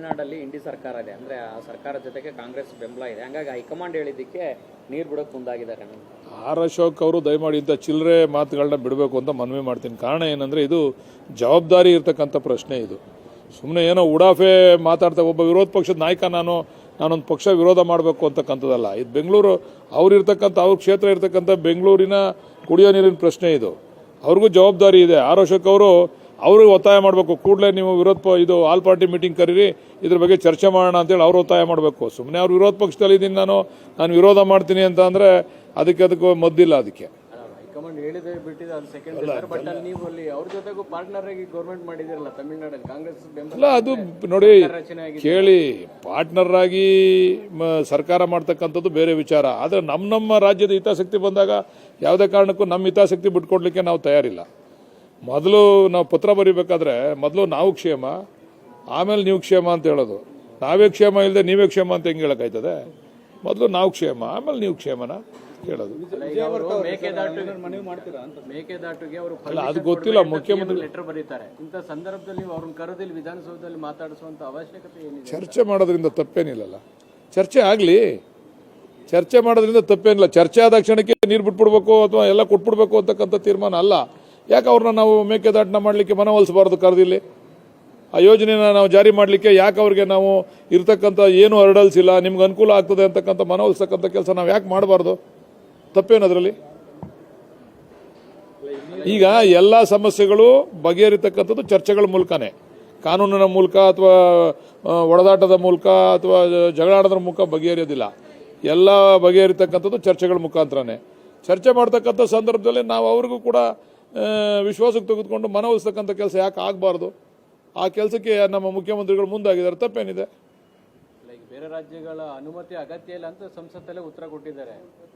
ತಮಿಳುನಾಡಲ್ಲಿ ಇಂಡಿ ಸರ್ಕಾರ ಇದೆ, ಅಂದರೆ ಆ ಸರ್ಕಾರದ ಜೊತೆಗೆ ಕಾಂಗ್ರೆಸ್ ಬೆಂಬಲ ಇದೆ. ಹಂಗಾಗಿ ಹೈಕಮಾಂಡ್ ಹೇಳಿದ್ದಕ್ಕೆ ನೀರು ಬಿಡೋಕೆ ಮುಂದಾಗಿದ್ದಾರೆ. ಆರ್ ಅಶೋಕ್ ಅವರು ದಯಮಾಡಿ ಇಂಥ ಚಿಲ್ಲರೆ ಮಾತುಗಳನ್ನ ಬಿಡಬೇಕು ಅಂತ ಮನವಿ ಮಾಡ್ತೀನಿ. ಕಾರಣ ಏನಂದರೆ ಇದು ಜವಾಬ್ದಾರಿ ಇರ್ತಕ್ಕಂಥ ಪ್ರಶ್ನೆ. ಇದು ಸುಮ್ಮನೆ ಏನೋ ಉಡಾಫೆ ಮಾತಾಡ್ತಾ ಒಬ್ಬ ವಿರೋಧ ಪಕ್ಷದ ನಾಯಕ ನಾನೊಂದು ಪಕ್ಷ ವಿರೋಧ ಮಾಡಬೇಕು ಅಂತಕ್ಕಂಥದ್ದಲ್ಲ. ಇದು ಬೆಂಗಳೂರು ಅವ್ರ ಕ್ಷೇತ್ರ ಇರ್ತಕ್ಕಂಥ ಬೆಂಗಳೂರಿನ ಕುಡಿಯೋ ನೀರಿನ ಪ್ರಶ್ನೆ. ಇದು ಅವ್ರಿಗೂ ಜವಾಬ್ದಾರಿ ಇದೆ. ಆರ್ ಅಶೋಕ್ ಅವರು ಅವ್ರಿಗೆ ಒತ್ತಾಯ ಮಾಡಬೇಕು, ಕೂಡಲೇ ನೀವು ಇದು ಆಲ್ ಪಾರ್ಟಿ ಮೀಟಿಂಗ್ ಕರೀರಿ, ಇದ್ರ ಬಗ್ಗೆ ಚರ್ಚೆ ಮಾಡೋಣ ಅಂತೇಳಿ ಅವ್ರು ಒತ್ತಾಯ ಮಾಡಬೇಕು. ಸುಮ್ಮನೆ ಅವ್ರು ವಿರೋಧ ಪಕ್ಷದಲ್ಲಿ ಇದ್ದೀನಿ ನಾನು ವಿರೋಧ ಮಾಡ್ತೀನಿ ಅಂತ ಅಂದರೆ ಅದಕ್ಕೆ ಮದ್ದಿಲ್ಲ. ಅದಕ್ಕೆ ಹೈಕಮಾಂಡ್ ಹೇಳಿದೆ ಬಿಟ್ಟಿದೆ, ಅದು ಸೆಕೆಂಡ್. ಬಟ್ ಅಲ್ಲಿ ನೀವು ಅಲ್ಲಿ ಅವ್ರ ಜೊತೆಗೂ ಪಾರ್ಟ್ನರ್ ಆಗಿ ಗೌರ್ಮೆಂಟ್ ಮಾಡಿದಿರಲ್ಲ ತಮಿಳುನಾಡಲ್ಲಿ, ಕಾಂಗ್ರೆಸ್ ಅಲ್ಲ. ಅದು ನೋಡಿ ಕೇಳಿ, ಪಾರ್ಟ್ನರ್ ಆಗಿ ಸರ್ಕಾರ ಮಾಡ್ತಕ್ಕಂಥದ್ದು ಬೇರೆ ವಿಚಾರ. ಆದರೆ ನಮ್ಮ ರಾಜ್ಯದ ಹಿತಾಸಕ್ತಿ ಬಂದಾಗ ಯಾವುದೇ ಕಾರಣಕ್ಕೂ ನಮ್ಮ ಹಿತಾಸಕ್ತಿ ಬಿಟ್ಕೊಡ್ಲಿಕ್ಕೆ ನಾವು ತಯಾರಿಲ್ಲ. ಮೊದಲು ನಾವು ಪತ್ರ ಬರೀಬೇಕಾದ್ರೆ ಮೊದಲು ನಾವು ಕ್ಷೇಮ, ಆಮೇಲೆ ನೀವು ಕ್ಷೇಮ ಅಂತ ಹೇಳೋದು. ನಾವೇ ಕ್ಷೇಮ ಇಲ್ಲದೆ ನೀವೇ ಕ್ಷೇಮ ಅಂತ ಹೆಂಗೆ ಹೇಳೋಕ್ಕಾಯ್ತದೆ? ಮೊದಲು ನಾವು ಕ್ಷೇಮ, ಆಮೇಲೆ ನೀವು ಕ್ಷೇಮನ ಕೇಳೋದು. ಅಲ್ಲ, ಅದು ಗೊತ್ತಿಲ್ಲ. ಮುಖ್ಯಮಂತ್ರಿ ಲೆಟರ್ ಬರೀತಾರೆ, ಇಂಥ ಸಂದರ್ಭದಲ್ಲಿ ಅವ್ರನ್ನ ಕರೆದಿಲ್ಲಿ ವಿಧಾನಸೌಧದಲ್ಲಿ ಮಾತಾಡಿಸುವಂತ ಅವಶ್ಯಕತೆ ಏನಿದೆ? ಚರ್ಚೆ ಮಾಡೋದ್ರಿಂದ ತಪ್ಪೇನಿಲ್ಲಲ್ಲ. ಚರ್ಚೆ ಆಗಲಿ, ಚರ್ಚೆ ಮಾಡೋದ್ರಿಂದ ತಪ್ಪೇನಿಲ್ಲ. ಚರ್ಚೆ ಆದ ಕ್ಷಣಕ್ಕೆ ನೀರು ಬಿಟ್ಬಿಡ್ಬೇಕು ಅಥವಾ ಎಲ್ಲ ಕೊಟ್ಬಿಡ್ಬೇಕು ಅಂತಕ್ಕಂಥ ತೀರ್ಮಾನ ಅಲ್ಲ. ಯಾಕೆ ಅವ್ರನ್ನ ನಾವು ಮೇಕೆದಾಟನ ಮಾಡಲಿಕ್ಕೆ ಮನವೊಲಿಸಬಾರ್ದು? ಕರೆದಿಲ್ಲಿ ಆ ಯೋಜನೆನ ನಾವು ಜಾರಿ ಮಾಡಲಿಕ್ಕೆ ಯಾಕೆ ಅವ್ರಿಗೆ ನಾವು ಇರ್ತಕ್ಕಂಥ ಏನು ಹರ್ಡಲ್ಸ್ ಇಲ್ಲ, ನಿಮ್ಗೆ ಅನುಕೂಲ ಆಗ್ತದೆ ಅಂತಕ್ಕಂಥ ಮನವೊಲಿಸ್ತಕ್ಕಂಥ ಕೆಲಸ ನಾವು ಯಾಕೆ ಮಾಡಬಾರ್ದು? ತಪ್ಪೇನದ್ರಲ್ಲಿ? ಈಗ ಎಲ್ಲ ಸಮಸ್ಯೆಗಳು ಬಗೆಹರಿತಕ್ಕಂಥದ್ದು ಚರ್ಚೆಗಳ ಮೂಲಕನೇ, ಕಾನೂನಿನ ಮೂಲಕ ಅಥವಾ ಒಡೆದಾಟದ ಮೂಲಕ ಅಥವಾ ಜಗಳಾಡೋದ್ರ ಮೂಲಕ ಬಗೆಹರಿಯೋದಿಲ್ಲ. ಎಲ್ಲ ಬಗೆಹರಿತಕ್ಕಂಥದ್ದು ಚರ್ಚೆಗಳ ಮುಖಾಂತರನೇ. ಚರ್ಚೆ ಮಾಡ್ತಕ್ಕಂಥ ಸಂದರ್ಭದಲ್ಲಿ ನಾವು ಅವ್ರಿಗೂ ಕೂಡ ವಿಶ್ವಾಸಕ್ಕೆ ತೆಗೆದುಕೊಂಡು ಮನವೊಲಿಸ್ತಕ್ಕಂಥ ಕೆಲಸ ಯಾಕೆ ಆಗಬಾರ್ದು? ಆ ಕೆಲಸಕ್ಕೆ ನಮ್ಮ ಮುಖ್ಯಮಂತ್ರಿಗಳು ಮುಂದಾಗಿದ್ದಾರೆ. ತಪ್ಪೇನಿದೆ? ಬೇರೆ ರಾಜ್ಯಗಳ ಅನುಮತಿ ಅಗತ್ಯ ಇಲ್ಲ ಅಂತ ಸಂಸತ್ತಲ್ಲೇ ಉತ್ತರ ಕೊಟ್ಟಿದ್ದಾರೆ.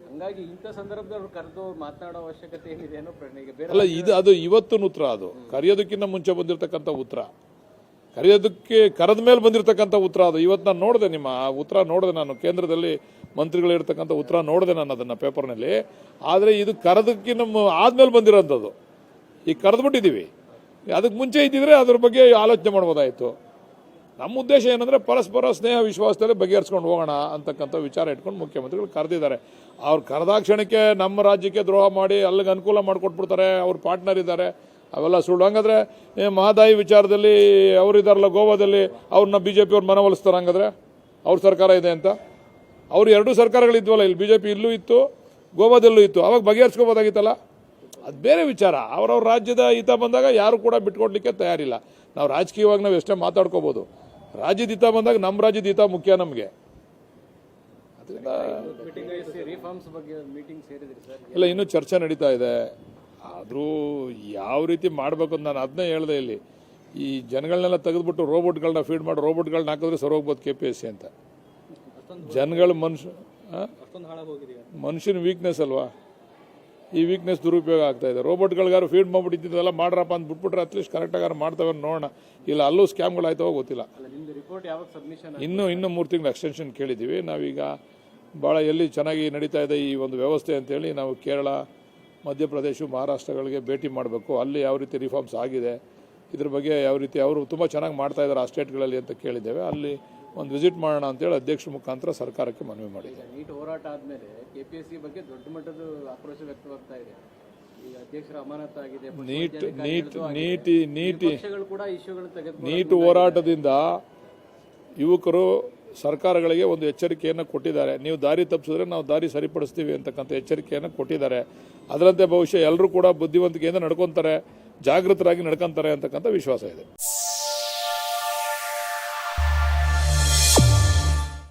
ಹಂಗಾಗಿ ಇಂಥ ಸಂದರ್ಭದಲ್ಲಿ ಕರೆದು ಮಾತನಾಡೋ ಅವಶ್ಯಕತೆ ಏನಿದೆ ಅನ್ನೋ ಪ್ರಶ್ನೆಗೆ ಅಲ್ಲ, ಅದು ಇವತ್ತಿನ ಉತ್ತರ. ಅದು ಕರೆಯೋದಕ್ಕಿಂತ ಮುಂಚೆ ಬಂದಿರತಕ್ಕಂಥ ಉತ್ತರ, ಕರೆದ ಮೇಲೆ ಬಂದಿರತಕ್ಕಂಥ ಉತ್ತರ. ಅದು ಇವತ್ತು ನಾನು ನೋಡಿದೆ, ನಿಮ್ಮ ಉತ್ತರ ನೋಡಿದೆ. ನಾನು ಕೇಂದ್ರದಲ್ಲಿ ಮಂತ್ರಿಗಳಿರ್ತಕ್ಕಂಥ ಉತ್ತರ ನೋಡಿದೆ ನಾನು ಅದನ್ನು ಪೇಪರ್ನಲ್ಲಿ. ಆದರೆ ಇದು ಕರೆದಕ್ಕಿಂತ ಆದ್ಮೇಲೆ ಬಂದಿರೋಂಥದ್ದು. ಈಗ ಕರೆದ್ಬಿಟ್ಟಿದ್ದೀವಿ, ಅದಕ್ಕೆ ಮುಂಚೆ ಇದ್ದಿದ್ರೆ ಅದ್ರ ಬಗ್ಗೆ ಆಲೋಚನೆ ಮಾಡ್ಬೋದಾಯಿತು. ನಮ್ಮ ಉದ್ದೇಶ ಏನಂದರೆ ಪರಸ್ಪರ ಸ್ನೇಹ ವಿಶ್ವಾಸದಲ್ಲಿ ಬಗೆಹರಿಸ್ಕೊಂಡು ಹೋಗೋಣ ಅಂತಕ್ಕಂಥ ವಿಚಾರ ಇಟ್ಕೊಂಡು ಮುಖ್ಯಮಂತ್ರಿಗಳು ಕರೆದಿದ್ದಾರೆ. ಅವ್ರು ಕರೆದಾಕ್ಷಣಕ್ಕೆ ನಮ್ಮ ರಾಜ್ಯಕ್ಕೆ ದ್ರೋಹ ಮಾಡಿ ಅಲ್ಲಿಗೆ ಅನುಕೂಲ ಮಾಡಿಕೊಟ್ಬಿಡ್ತಾರೆ, ಅವ್ರ ಪಾರ್ಟ್ನರ್ ಇದ್ದಾರೆ, ಅವೆಲ್ಲ ಸುಳ್ಳು. ಹಂಗಾದ್ರೆ ಮಹದಾಯಿ ವಿಚಾರದಲ್ಲಿ ಅವರಿದ್ದಾರಲ್ಲ ಗೋವಾದಲ್ಲಿ, ಅವ್ರನ್ನ BJP ಅವ್ರು ಮನವೊಲಿಸ್ತಾರೆ. ಹಂಗಾದ್ರೆ ಅವ್ರ ಸರ್ಕಾರ ಇದೆ ಅಂತ. ಅವ್ರು ಎರಡೂ ಸರ್ಕಾರಗಳಿದ್ವಲ್ಲ, ಇಲ್ಲಿ BJP ಇಲ್ಲೂ ಇತ್ತು, ಗೋವಾದಲ್ಲೂ ಇತ್ತು. ಅವಾಗ ಬಗೆಹರಿಸ್ಕೋಬೋದಾಗಿತ್ತಲ್ಲ. ಅದು ಬೇರೆ ವಿಚಾರ. ಅವ್ರವ್ರ ರಾಜ್ಯದ ಹಿತ ಬಂದಾಗ ಯಾರು ಕೂಡ ಬಿಟ್ಕೊಡ್ಲಿಕ್ಕೆ ತಯಾರಿಲ್ಲ. ನಾವು ರಾಜಕೀಯವಾಗಿ ನಾವು ಎಷ್ಟೇ ಮಾತಾಡ್ಕೋಬೋದು, ರಾಜ್ಯದ ಹಿತ ಬಂದಾಗ ನಮ್ಮ ರಾಜ್ಯದ ಹಿತ ಮುಖ್ಯ ನಮಗೆ. ಅದರಿಂದ ಇಲ್ಲ, ಇನ್ನೂ ಚರ್ಚೆ ನಡೀತಾ ಇದೆ. ಆದರೂ ಯಾವ ರೀತಿ ಮಾಡಬೇಕು ಅಂತ ನಾನು ಅದನ್ನೇ ಹೇಳಿದೆ. ಇಲ್ಲಿ ಈ ಜನಗಳನ್ನೆಲ್ಲ ತೆಗೆದುಬಿಟ್ಟು ರೋಬೋಟ್ಗಳನ್ನ ಫೀಡ್ ಮಾಡಿ ರೋಬೋಟ್ಗಳನ್ನ ಹಾಕಿದ್ರೆ ಸರೋಗ್ಬೋದು KPSC ಅಂತ. ಜನಗಳ ಮನುಷ್ಯನ ವೀಕ್ನೆಸ್ ಅಲ್ವಾ? ಈ ವೀಕ್ನೆಸ್ ದುರುಪಯೋಗ ಆಗ್ತಾ ಇದೆ. ರೋಬೋಟ್ಗಳಿಗಾರು ಫೀಡ್ ಮಾಡಿಬಿಟ್ಟಿದ್ದೆಲ್ಲ ಮಾಡ್ರಪ್ಪ ಅಂತ ಬಿಟ್ಬಿಟ್ರೆ ಅಟ್ಲೀಸ್ಟ್ ಕರೆಕ್ಟಾಗಿ ಮಾಡ್ತವೆ ನೋಡೋಣ. ಇಲ್ಲ ಅಲ್ಲೂ ಸ್ಕ್ಯಾಮ್ಗಳಾಯ್ತವ ಗೊತ್ತಿಲ್ಲ. ಇನ್ನೂ 3 ತಿಂಗಳು ಎಕ್ಸ್ಟೆನ್ಷನ್ ಕೇಳಿದ್ದೀವಿ. ನಾವೀಗ ಭಾಳ ಎಲ್ಲಿ ಚೆನ್ನಾಗಿ ನಡೀತಾ ಇದೆ ಈ ಒಂದು ವ್ಯವಸ್ಥೆ ಅಂತೇಳಿ ನಾವು ಕೇರಳ, ಮಧ್ಯಪ್ರದೇಶ, ಮಹಾರಾಷ್ಟ್ರಗಳಿಗೆ ಭೇಟಿ ಮಾಡಬೇಕು. ಅಲ್ಲಿ ಯಾವ ರೀತಿ ರಿಫಾರ್ಮ್ಸ್ ಆಗಿದೆ, ಇದ್ರ ಬಗ್ಗೆ ಯಾವ ರೀತಿ ಅವರು ತುಂಬ ಚೆನ್ನಾಗಿ ಮಾಡ್ತಾ ಇದ್ದಾರೆ ಆ ಸ್ಟೇಟ್ಗಳಲ್ಲಿ ಅಂತ ಕೇಳಿದ್ದೇವೆ. ಅಲ್ಲಿ ಒಂದು ವಿಸಿಟ್ ಮಾಡೋಣ ಅಂತೇಳಿ ಅಧ್ಯಕ್ಷರ ಮುಖಾಂತರ ಸರ್ಕಾರಕ್ಕೆ ಮನವಿ ಮಾಡಿದೆ. ನೀಟ್ ಹೋರಾಟ ಆದಮೇಲೆ KPSC ಬಗ್ಗೆ ದೊಡ್ಡ ಮಟ್ಟದ ಆಕ್ರೋಶ ವ್ಯಕ್ತವಾಗ್ತಾ ಇದೆ. ಈಗ ಅಧ್ಯಕ್ಷರ ಅಮಾನತಾಗಿದೆ, ನೀಟ್ ಹೋರಾಟದಿಂದ ಯುವಕರು ಸರ್ಕಾರಗಳಿಗೆ ಒಂದು ಎಚ್ಚರಿಕೆಯನ್ನು ಕೊಟ್ಟಿದ್ದಾರೆ. ನೀವು ದಾರಿ ತಪ್ಪಿಸಿದ್ರೆ ನಾವು ದಾರಿ ಸರಿಪಡಿಸ್ತೀವಿ ಅಂತಕ್ಕಂಥ ಎಚ್ಚರಿಕೆಯನ್ನು ಕೊಟ್ಟಿದ್ದಾರೆ. ಅದರಂತೆ ಬಹುಶಃ ಎಲ್ಲರೂ ಕೂಡ ಬುದ್ಧಿವಂತಿಕೆಯಿಂದ ನಡ್ಕೊತಾರೆ, ಜಾಗೃತರಾಗಿ ನಡ್ಕೊತಾರೆ ಅಂತಕ್ಕಂಥ ವಿಶ್ವಾಸ ಇದೆ.